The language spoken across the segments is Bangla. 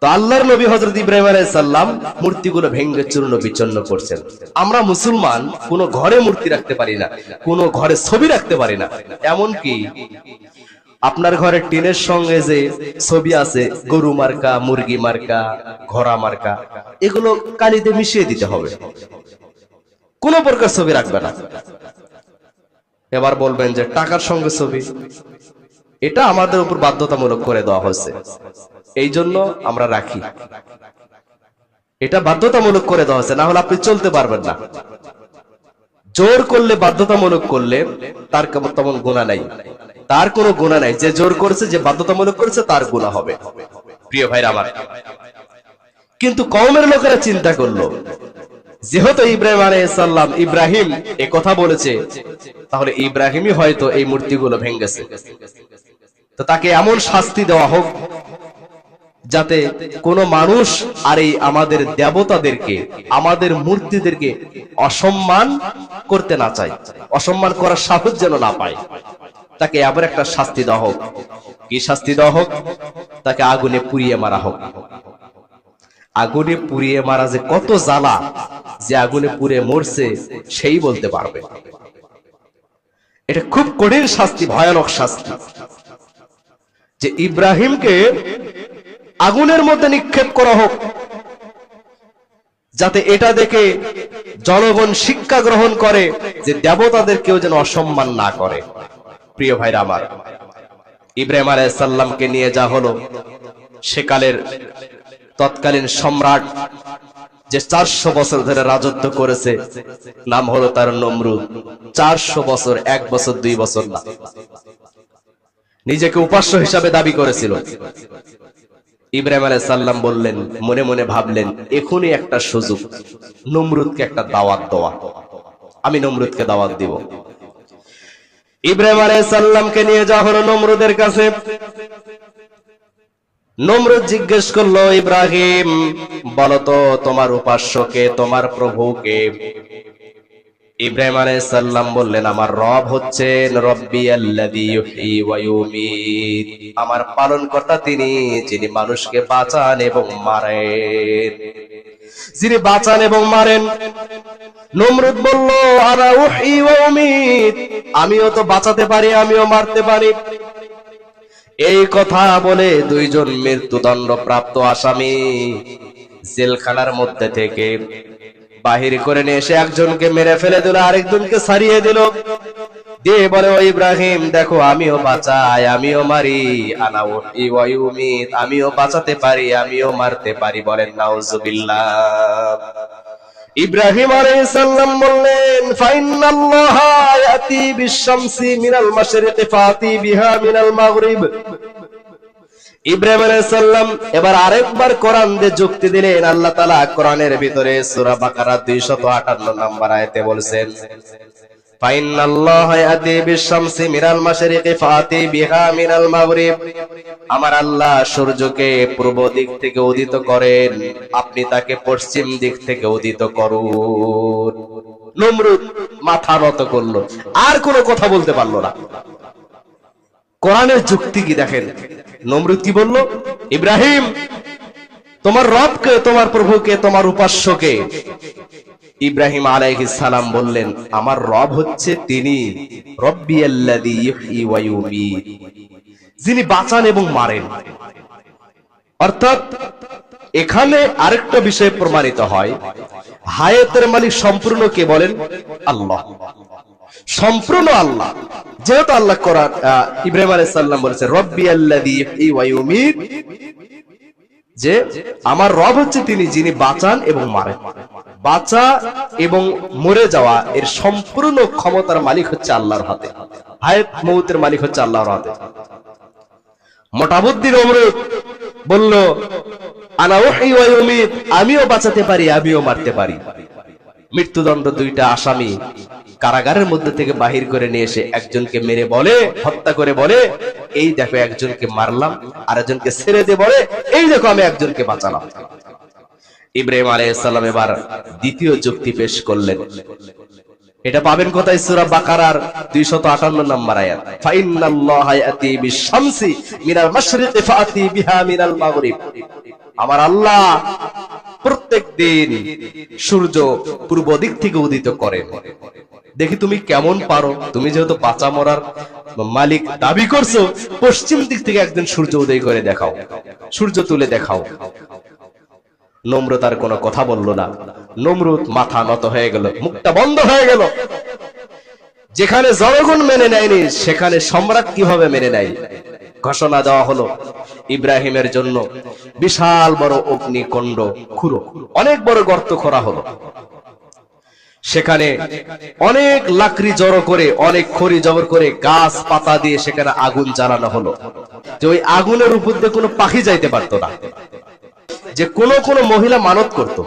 তো আল্লাহর নবী হযরত ইব্রাহিম আলাইহিস সালাম মূর্তিগুলো ভেঙে চূর্ণ বিচূর্ণ করছেন। আমরা মুসলমান কোন ঘরে মূর্তি রাখতে পারি না, কোন ঘরে ছবি রাখতে পারি না। এমনকি আপনার ঘরে টিনের সঙ্গে যে ছবি আছে, গরু মার্কা, মুরগি মার্কা, ঘোড়া মার্কা, এগুলো কালিতে মিশিয়ে দিতে হবে, কোন প্রকার ছবি রাখবে না। এবার বলবেন যে টাকার সঙ্গে ছবি, এটা আমাদের উপর বাধ্যতামূলক করে দেওয়া হয়েছে, এই জন্য আমরা রাখি। এটা বাধ্যতামূলক করে দেওয়া হয়েছে, না হলে আপনি চলতে পারবেন না। জোর করলে, বাধ্যতামূলক করলে তার তেমন গুনাহ নাই, তার কোনো গুনাহ নাই। যে জোর করেছে, যে বাধ্যতামূলক করেছে, তার গুনাহ হবে। প্রিয় ভাইরা আমার, কিন্তু কওমের লোকেরা চিন্তা করলো, যেহেতু ইব্রাহিম আলাইহিস সালাম, ইব্রাহিম এই কথা বলেছে, তাহলে ইব্রাহিমই হয়তো এই মূর্তিগুলো ভেঙেছে। তো তাকে এমন শাস্তি দেওয়া হোক যাতে কোনো মানুষ আর এই আমাদের দেবতাদেরকে, আমাদের মূর্তিদেরকে অসম্মান করতে না চায়, অসম্মান করার সাহস যেন না পায়। তাকে আবার একটা শাস্তি দেওয়া হোক। কি শাস্তি দেওয়া হোক? তাকে আগুনে পুড়িয়ে মারা হোক। আগুনে পুড়িয়ে মারা যে কত জ্বালা, যে আগুনে পুড়ে মরছে সেই বলতে পারবে। এটা খুব কঠিন শাস্তি, ভয়ানক শাস্তি, যে ইব্রাহিমকে আগুনের মধ্যে নিক্ষেপ করা হোক, যাতে এটা দেখে জনগণ শিক্ষা গ্রহণ করে যে দেবতাদের কেউ যেন অসম্মান না করে। প্রিয় ভাইরা আমার, ইব্রাহিম আলাইহিস সালামকে নিয়ে যা হলো, সেকালের তৎকালীন সম্রাট যে 400 বছর ধরে রাজত্ব করেছে, নাম হলো তার নমরুদ। 400 বছর, 1 বছর 2 বছর না, নিজেকে উপাস্য হিসাবে দাবি করেছিল। ইব্রাহিম আলাইহিস সালাম বললেন, মনে মনে ভাবলেন, এখনই একটা সুযোগ, নমরুদকে একটা দাওয়াত দেওয়া, আমি নমরুদকে দাওয়াত দিব। ইব্রাহিম আলাইহিস সালামকে নিয়ে যাওয়া হলো নমরুদের কাছে। নমরুদ জিজ্ঞেস করলো, ইব্রাহিম বলো তো, তোমার উপাস্যকে, তোমার প্রভুকে? ইব্রাহিম আলাইহিস সালাম বললেন, আমার রব হচ্ছেন রব্বিয়াল্লাযী ইউহয়ী ওয়া ইউমীত, আমার পালনকর্তা তিনি, যিনি মানুষকে বাঁচান এবং মারেন, যিনি বাঁচান এবং মারেন। নমরুদ বলল, আনা উহয়ী ওয়া উমীত, আমিও তো বাঁচাতে পারি, আমিও মারতে পারি। এই কথা বলে দুইজন মৃত্যুদণ্ড প্রাপ্ত আসামি জেলখানার মধ্যে থেকে বাহির করে নিয়ে এসে একজনকে মেরে ফেলে দিল, আরেকজনকে ছাড়িয়ে দিল, দিয়ে বলে, ও ইব্রাহিম দেখো, আমিও বাঁচাই, আমিও মারি, আনা উহয়ী ওয়া ইউমীত, আমিও বাঁচাতে পারি, আমিও মারতে পারি। বলেন নাউজুবিল্লাহ। ইব্রাহিম আলাইহিস সালাম বললেন, ফাইন্নাল্লাহা ইয়াতি বিশ-শামসি মিনাল মাশরিকি ফাতি বিহা মিনাল মাগরিব। ইব্রাহিম আলাইহিস সালাম এবার আরেকবার কোরআন দিয়ে যুক্তি দিলেন। আল্লাহ তাআলা কোরআনের ভিতরে সূরা বাকারা 258 নম্বর আয়াতে বলেছেন, ফাইন্নাল্লাহা ইয়াতি বিশ-শামসি মিনাল মাশরিকি ফাতি বিহা মিনাল মাগরিব, আমার আল্লাহ সূর্যকে পূর্ব দিক থেকে উদিত করেন, আপনি তাকে পশ্চিম দিক থেকে উদিত করুন। নমরুদ মাথা নত করলো, আর কোনো কথা বলতে পারলো না। কোরআনের যুক্তি কি দেখেন। নমরুদ কি বলল, ইব্রাহিম তোমার রবকে, তোমার প্রভুকে, তোমার উপাস্যকে? ইব্রাহিম আলাইহিস সালাম বললেন, আমার রব হচ্ছে তিনি, রব্বিয়াল্লাযী ইউহয়ী ওয়া ইউমীত, যিনি বাঁচান এবং মারেন। অর্থাৎ এখানে আরেকটা বিষয় প্রমাণিত হয়, হায়াতের মালিক সম্পূর্ণ কে বলেন? আল্লাহ, সম্পূর্ণ আল্লাহ। যেহেতু আল্লাহ কোরআন, ইব্রাহিম আলাইহিস সালাম বলেছে রব্বিয়াল্লাযী ইউহয়ী ওয়া ইউমীত, যে আমার রব হচ্ছে তিনি, যিনি বাঁচান এবং মারেন। বাঁচা এবং মরে যাওয়া এর সম্পূর্ণ ক্ষমতার মালিক হচ্ছে আল্লাহর হাতে, হায়াত মউতের মালিক হচ্ছে আল্লাহর হাতে। মোটাবুদ্দিন নমরুদ বলল, আনা উহয়ী ওয়া ইউমীত, আমিও বাঁচাতে পারি, আমিও মারতে পারি। মৃত্যুদণ্ড দুইটা আসামি কারাগারের মধ্যে থেকে বাহির করে নিয়ে এসে একজনকে মেরে বলে, হত্যা করে বলে, এই দেখো একজনকে মারলাম, আর একজনকে ছেড়ে দিয়ে বলে, এই দেখো আমি একজনকে বাঁচালাম। ইব্রাহিম আলাইহিস সালাম এবার দ্বিতীয় যুক্তি পেশ করলেন। এটা পাবেন কোথায়? সূরা বাকারার 258 নম্বর আয়াত, ফাইন্নাল্লাহা ইয়াতি বিশ-শামসি মিনাল মাশরিকি ফাতি বিহা মিনাল মাগরিব। আমার আল্লাহ প্রত্যেক দিন সূর্য পূর্ব দিক থেকে উদিত করেন। দেখি তুমি কেমন পারো, তুমি যেহেতু বাঁচা মরার মালিক দাবি করছো, পশ্চিম দিক থেকে একদিন সূর্য উদয় করে দেখাও, সূর্য তুলে দেখাও। নমরুদ আর কোনো কথা বলল না। নমরুদ মাথা নত হয়ে গেল, মুখটা বন্ধ হয়ে গেল। যেখানে জনগণ মেনে নেয়নি সেখানে সম্রাট কিভাবে মেনে নেয়? ঘোষণা দেওয়া হলো ইব্রাহিমের জন্য বিশাল বড় অগ্নিকুণ্ড খুঁড়ো, অনেক বড় গর্ত খোঁড়া হলো। সেখানে অনেক লাকড়ি জড়ো করে, অনেক খড়ি জবর করে, গাছ পাতা দিয়ে সেখানে আগুন জ্বালানো হলো, যে ওই আগুনের উপর দিয়ে কোনো পাখি যাইতে পারতো না। যে কোন মহিলা মানত করত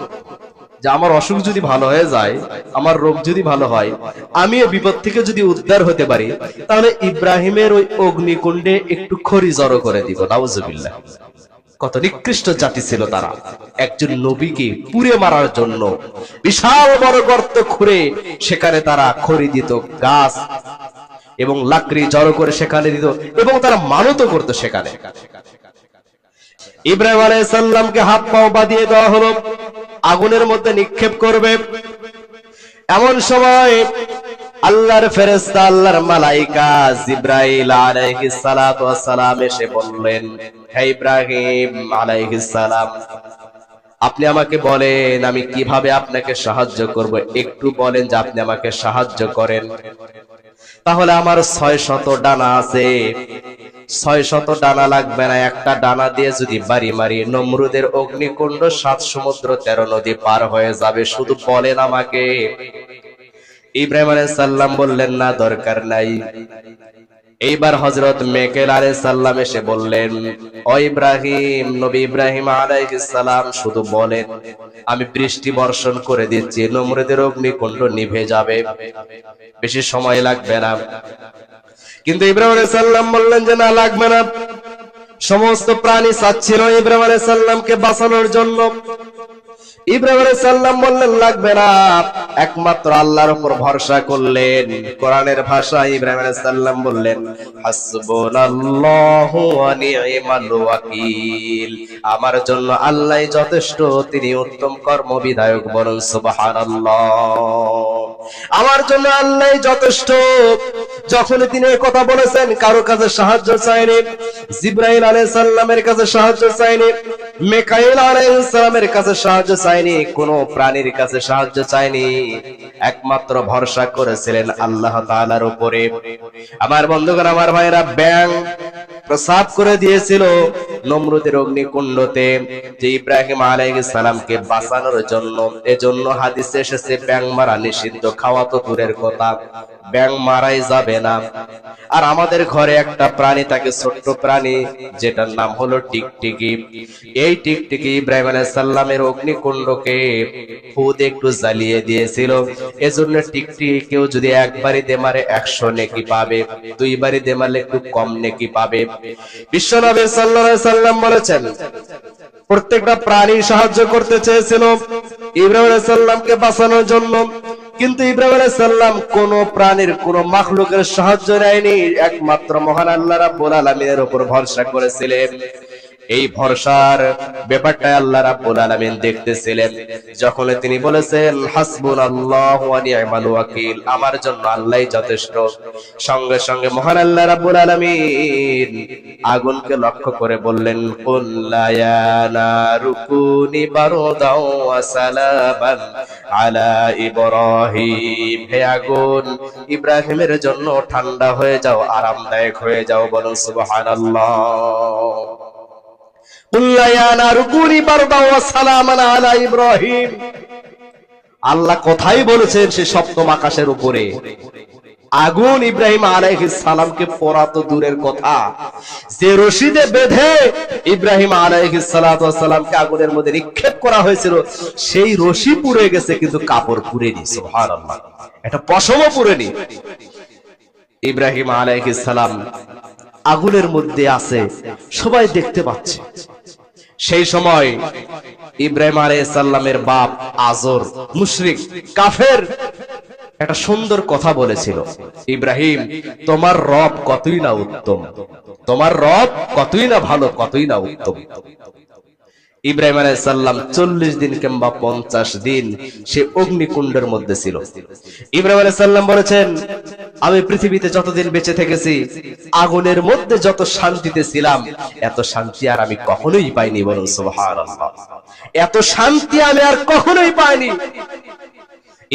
যে আমার অসুখ যদি ভালো হয়ে যায়, আমার রোগ যদি ভালো হয়, আমি এই বিপদ থেকে যদি উদ্ধার হতে পারি, তাহলে ইব্রাহিমের ওই অগ্নিকুণ্ডে একটু খড়ি জড়ো করে দিব। নাউজুবিল্লাহ। কত নিকৃষ্ট জাতি ছিল তারা! একজন নবীকে পুড়ে মারার জন্য বিশাল বড় গর্ত খুঁড়ে সেখানে তারা খড়ি দিত, গাছ এবং লাকড়ি জড়ো করে সেখানে দিত, এবং তারা মানত করত সেখানে। ইব্রাহিম আলাইহিস সালামকে হাত পাও বাঁধিয়ে দেওয়া হলো, আগুনের মধ্যে নিক্ষেপ করবে। এমন সময় আল্লাহর ফেরেশতা, আল্লাহর মালাইকা জিবরাইল আলাইহিস সালাতু ওয়াস সালাম এসে বললেন, হে ইব্রাহিম আলাইহিস সালাম, আপনি আমাকে বলেন আমি কিভাবে আপনাকে সাহায্য করব, একটু বলেন যে আপনি আমাকে সাহায্য করেন। তাহলে আমার 600 ডানা আছে, 600 ডানা লাগবে না, একটা ডানা দিয়ে যদি বাড়ি মারি নমরুদের অগ্নিকুণ্ড 7 সমুদ্র 13 নদী পার হয়ে যাবে, শুধু বলেন আমাকে। ইব্রাহিম আলাইহিস সালাম বললেন, না, দরকার নাই। এইবার হযরত মিকাইল আলাইহিস সালাম এসে বললেন, ও ইব্রাহিম, নবী ইব্রাহিম আলাইহিস সালাম, শুধু বলেন, আমি বৃষ্টি বর্ষণ করে দিচ্ছি, নমরুদের অগ্নিকুণ্ড নিভে যাবে, বেশি সময় লাগবে না। কিন্তু ইব্রাহিম আলাইহিস সালাম বললেন যে না, লাগবে না। সমস্ত প্রাণী চাচ্ছিল ইব্রাহিম আলাইহিস সালামকে বাঁচানোর জন্য। ইব্রাহিম আলাইহিস সালাম বললেন লাগবে না, একমাত্র আল্লাহর উপর ভরসা করলেন। কোরআনের ভাষায় ইব্রাহিম আলাইহিস সালাম বললেন, হাসবুনাল্লাহু ওয়া নি'মাল ওয়াকিল, আমার জন্য আল্লাহই যথেষ্ট, তিনি উত্তম কর্মবিধায়ক। বলুন সুবহানাল্লাহ। আমার জন্য আল্লাহই যথেষ্ট। যখন তিনি এই কথা বলেছেন, কারো কাছে সাহায্য চাইনি, জিবরাইল আলাইহিস সালামের কাছে সাহায্য চাইনি, মিকাইল আলাইহিস সালামের কাছে সাহায্য চাইনি, কোন প্রাণীর কাছে সাহায্য চাইনি, একমাত্র ভরসা করেছিলেন আল্লাহ তাআলার উপরে। আমার বন্ধুগণ, আমার ভাইরা, ব্যাং প্রসাব করে দিয়েছিল নমরুদের অগ্নিকুণ্ডতে, যে ইব্রাহিম আলাইহিস সালামকে বাঁচানোর জন্য। এজন্য হাদিসে এসেছে ব্যাং মারা নিষিদ্ধ, খাওয়া তো দূরের কথা, ব্যাং মারাই যাবে না। আর আমাদের ঘরে একটা প্রাণী থাকে, ছোট্ট প্রাণী, যেটার নাম হলো টিকটিকি। এই টিকটিকি ইব্রাহিম আলাইহিস সালামের অগ্নিকুণ্ডকে খুদ একটু জ্বালিয়ে দিয়েছিল। এজন্য টিকটিকি কেউ যদি একবারই দে মারে 100 নেকি পাবে, 2 বারই দে মারলে একটু কম নেকি পাবে। বিশ্বনবী সাল্লাল্লাহু আলাইহি সাল্লাম বলেছেন, প্রত্যেকটা প্রাণী সাহায্য করতে চেয়েছিল ইব্রাহিম আলাইহিস সালামকে বাঁচানোর জন্য, কিন্তু ইব্রাহিম আলাইহিস সালাম কোন প্রাণীর, কোন মাখলুকের সাহায্য নেয়নি, একমাত্র মহান আল্লাহ রাব্বুল আলামিনের উপর ভরসা করেছিলেন। এই ভরসার ব্যাপারটা আল্লাহ রাব্বুল আলামিন দেখতেছিলেন। যখন তিনি বলেছেন হাসবুনাল্লাহু ওয়া নি'মাল ওয়াকিল, আমার জন্য আল্লাহই যথেষ্ট, সঙ্গে সঙ্গে মহান আল্লাহ রাব্বুল আলামিন আগুনকে লক্ষ্য করে বললেন, কুল লা নারু কুনি বারদাও ওয়া সালামান আলা ইব্রাহিম, হে আগুন, ইব্রাহিমের জন্য ঠান্ডা হয়ে যাও, আরামদায়ক হয়ে যাও। বলুন সুবহানাল্লাহ। আল্লাহ কথাই বলেছেন সে সপ্তম আকাশের উপরে আগুন ইব্রাহিম আলাইহিস সালামকে পোড়াতো দূরের কথা, যে রশিদে বেঁধে ইব্রাহিম আলাইহিস সালামকে আগুনের মধ্যে নিক্ষেপ করা হয়েছিল, সেই রশি পুড়ে গেছে, কিন্তু কাপড় পুড়েনি। সুবহানাল্লাহ। এটা পশমও পুড়েনি। ইব্রাহিম আলাইহিস সালাম আগুনের মধ্যে আছে, সবাই দেখতে পাচ্ছে। সেই সময় ইব্রাহিম আলাইহিস সালামের বাপ আজর, মুশরিক, কাফের, একটা সুন্দর কথা বলেছিল, ইব্রাহিম, তোমার রব কতই না উত্তম, তোমার রব কতই না ভালো, কতই না উত্তম। ইব্রাহিম আলাইহিস সালাম 40 দিন কিংবা 50 দিন সে অগ্নিকুণ্ডের মধ্যে ছিল। ইব্রাহিম আলাইহিস সালাম বলেছেন, আমি পৃথিবীতে যতদিন বেঁচে থেকেছি আগুনের মধ্যে যত শান্তিতে ছিলাম এত শান্তি আর আমি কখনোই পাইনি। বলুন সুবহানাল্লাহ। এত শান্তি আমি আর কখনোই পাইনি।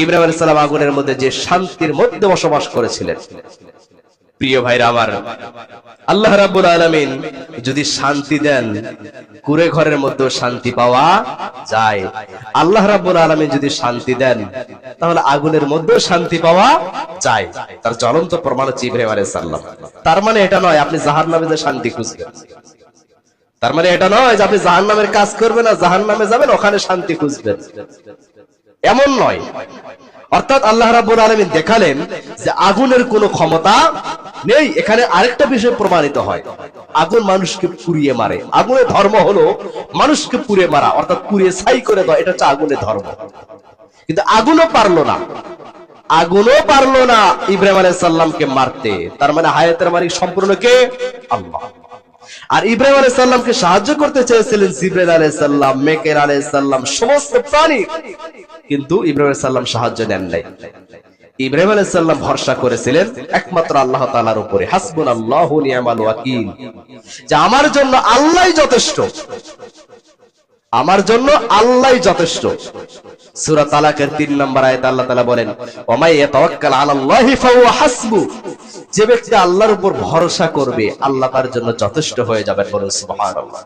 ইব্রাহিম আলাইহিস সালাম আগুনের মধ্যে যে শান্তির মধ্যে বসবাস করেছিলেন। প্রিয় ভাইরা আমার, আল্লাহ রাব্বুল আলামিন যদি শান্তি দেন কুঁড়ে ঘরের মধ্যে শান্তি পাওয়া যায়। আল্লাহ রাব্বুল আলামিন যদি শান্তি দেন তাহলে আগুনের মধ্যেও শান্তি পাওয়া যায়। তার জ্বলন্ত প্রমাণ হচ্ছে ইব্রাহিম আলাইহিস সালাম। তার মানে এটা নয় আপনি জাহান্নামে যে শান্তি খুঁজবেন, তার মানে এটা নয় যে আপনি জাহান্নামের কাজ করবেন আর জাহান্নামে যাবেন ওখানে শান্তি খুঁজবেন, এমন নয়। অর্থাৎ আল্লাহ রাব্বুল আলামিন দেখালেন যে আগুনের কোনো ক্ষমতা নেই। এখানে আরেকটা বিষয় প্রমাণিত হয়, আগুন মানুষকে পুড়িয়ে মারে। আগুনের ধর্ম হলো মানুষকে পুড়িয়ে মারা, অর্থাৎ পুড়িয়ে ছাই করে দেওয়া, এটা হচ্ছে আগুনের ধর্ম। কিন্তু আগুনও পারলো না ইব্রাহিম আলাইহিস সালামকে মারতে। তার মানে হায়াতের মালিক সম্পূর্ণ কে? আল্লাহ। আর ইব্রাহিম আলাইহিস সালামকে সাহায্য করতে চেয়েছিলেন জিবরাইল আলাইহিস সালাম, মিকাইল আলাইহিস সালাম, সমস্ত প্রাণী, কিন্তু ইব্রাহিম আলাইহিস সালাম সাহায্য নেন নাই। ইব্রাহিম আলাইহিস সালাম ভরসা করেছিলেন একমাত্র আল্লাহ তাআলার উপরে। হাসবুনাল্লাহু নি'মাল ওয়াকিল, যে আমার জন্য আল্লাহই যথেষ্ট, আমার জন্য আল্লাহই যথেষ্ট। সূরা তালাকের 3 নম্বর আয়াতে আল্লাহ তাআলা বলেন, ওয়া মান ইয়াতাওয়াক্কাল আলাল্লাহি ফাহুয়া হাসবু, যে ব্যক্তি আল্লাহর উপর ভরসা করবে আল্লাহ তার জন্য যথেষ্ট হয়ে যাবেন। বলুন সুবহানাল্লাহ।